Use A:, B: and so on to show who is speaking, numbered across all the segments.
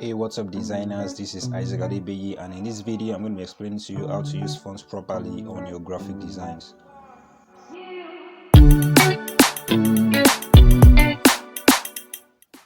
A: Hey, what's up designers, this is Isaac Adebeyi, and in this video I'm going to be explaining to you how to use fonts properly on your graphic designs.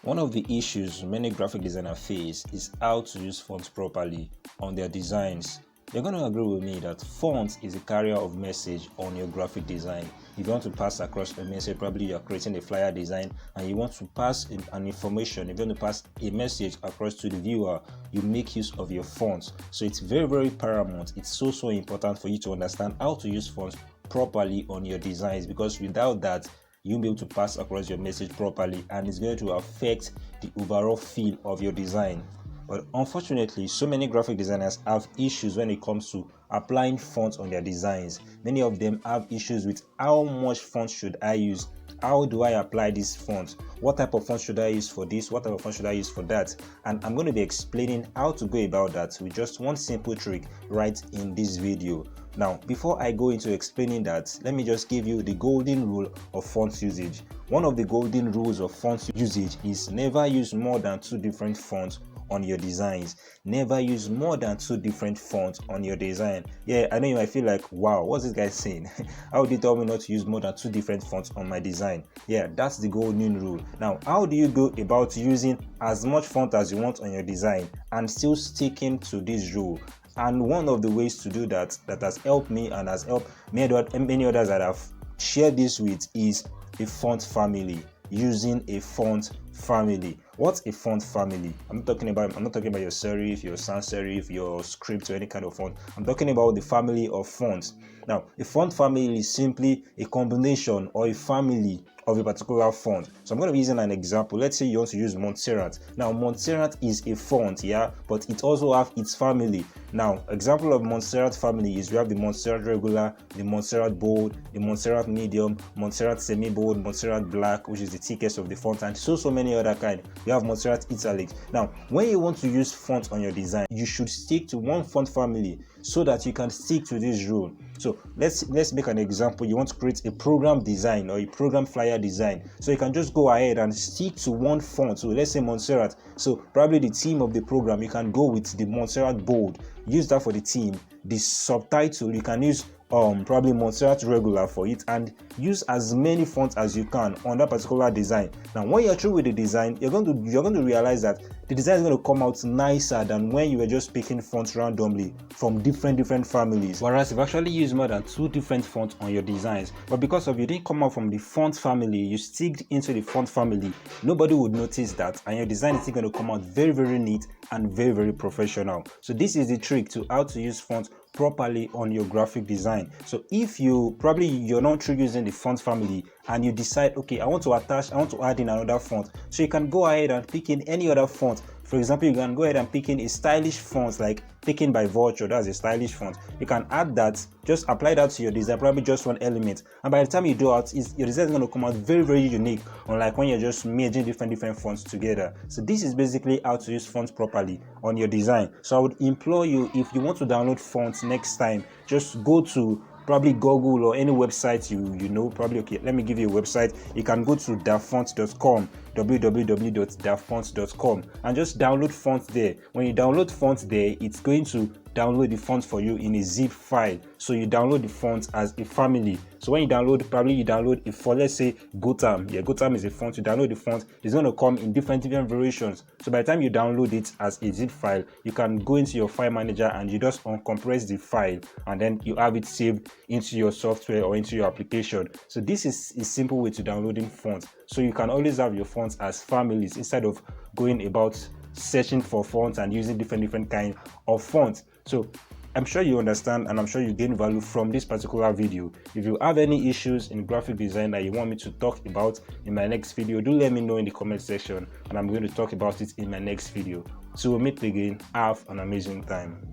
A: One of the issues many graphic designers face is how to use fonts properly on their designs. You're going to agree with me that font is a carrier of message on your graphic design. If you want to pass across a message, probably you're creating a flyer design and you want to pass an information, if you want to pass a message across to the viewer, you make use of your fonts. So it's very paramount. It's so important for you to understand how to use fonts properly on your designs, because without that, you'll be able to pass across your message properly and it's going to affect the overall feel of your design. But unfortunately, so many graphic designers have issues when it comes to applying fonts on their designs. Many of them have issues with how much font should I use? How do I apply this font? What type of font should I use for this? What type of font should I use for that? And I'm going to be explaining how to go about that with just one simple trick right in this video. Now, before I go into explaining that, let me just give you the golden rule of font usage. One of the golden rules of font usage is never use more than 2 different fonts on your designs. Never use more than 2 different fonts on your design. Yeah, I know you might feel like, wow, what's this guy saying? How did he tell me not to use more than 2 different fonts on my design? Yeah, that's the golden rule. Now, how do you go about using as much font as you want on your design and still sticking to this rule? And one of the ways to do that has helped me and has helped many others that I've shared this with is a font family. Using a font family. What's a font family? I'm not talking about your serif, your sans serif, your script, or any kind of font. I'm talking about the family of fonts. Now, a font family is simply a combination or a family of a particular font. So I'm going to be using an example. Let's say you want to use Montserrat. Now, Montserrat is a font, yeah, but it also have its family. Now, example of Montserrat family is we have the Montserrat regular, the Montserrat bold, the Montserrat medium, Montserrat semi-bold, Montserrat black, which is the thickest of the font, and so many other kind. You have Montserrat italic. Now, when you want to use font on your design, you should stick to one font family so that you can stick to this rule. So let's make an example. You want to create a program design or a program flyer design. So you can just go ahead and stick to one font. So let's say Montserrat. So probably the theme of the program, you can go with the Montserrat bold. Use that for the theme. The subtitle, you can use probably Montserrat regular for it, and use as many fonts as you can on that particular design. Now, when you're through with the design, you're going to realize that the design is going to come out nicer than when you were just picking fonts randomly from different families. Whereas if you actually use more than 2 different fonts on your designs, but because of you didn't come out from the font family, you stick into the font family, nobody would notice that, and your design is still going to come out very neat and very professional. So this is the trick to how to use fonts properly on your graphic design. So if you're not using the font family and you decide, okay, I want to add in another font, so you can go ahead and pick in any other font. For example, you can go ahead and pick in a stylish font like Picking by Vulture. That's a stylish font. You can add that, just apply that to your design, probably just one element, and by the time you do it, your design is going to come out very unique, unlike when you're just merging different fonts together. So this is basically how to use fonts properly on your design. So I would implore you, if you want to download fonts next time, just go to probably Google or any website you know. Probably, okay, let me give you a website. You can go to dafont.com, www.dafont.com, and just download fonts there. When you download fonts there, it's going to download the fonts for you in a zip file. So you download the fonts as a family. So when you download, probably you download a font, let's say Gotham. Yeah, Gotham is a font. You download the font, it's going to come in different variations. So by the time you download it as a zip file, you can go into your file manager and you just uncompress the file, and then you have it saved into your software or into your application. So this is a simple way to downloading fonts. So you can always have your fonts as families instead of going about searching for fonts and using different kind of fonts. So I'm sure you understand, and I'm sure you gain value from this particular video. If you have any issues in graphic design that you want me to talk about in my next video, do let me know in the comment section, and I'm going to talk about it in my next video. So we'll meet again. Have an amazing time.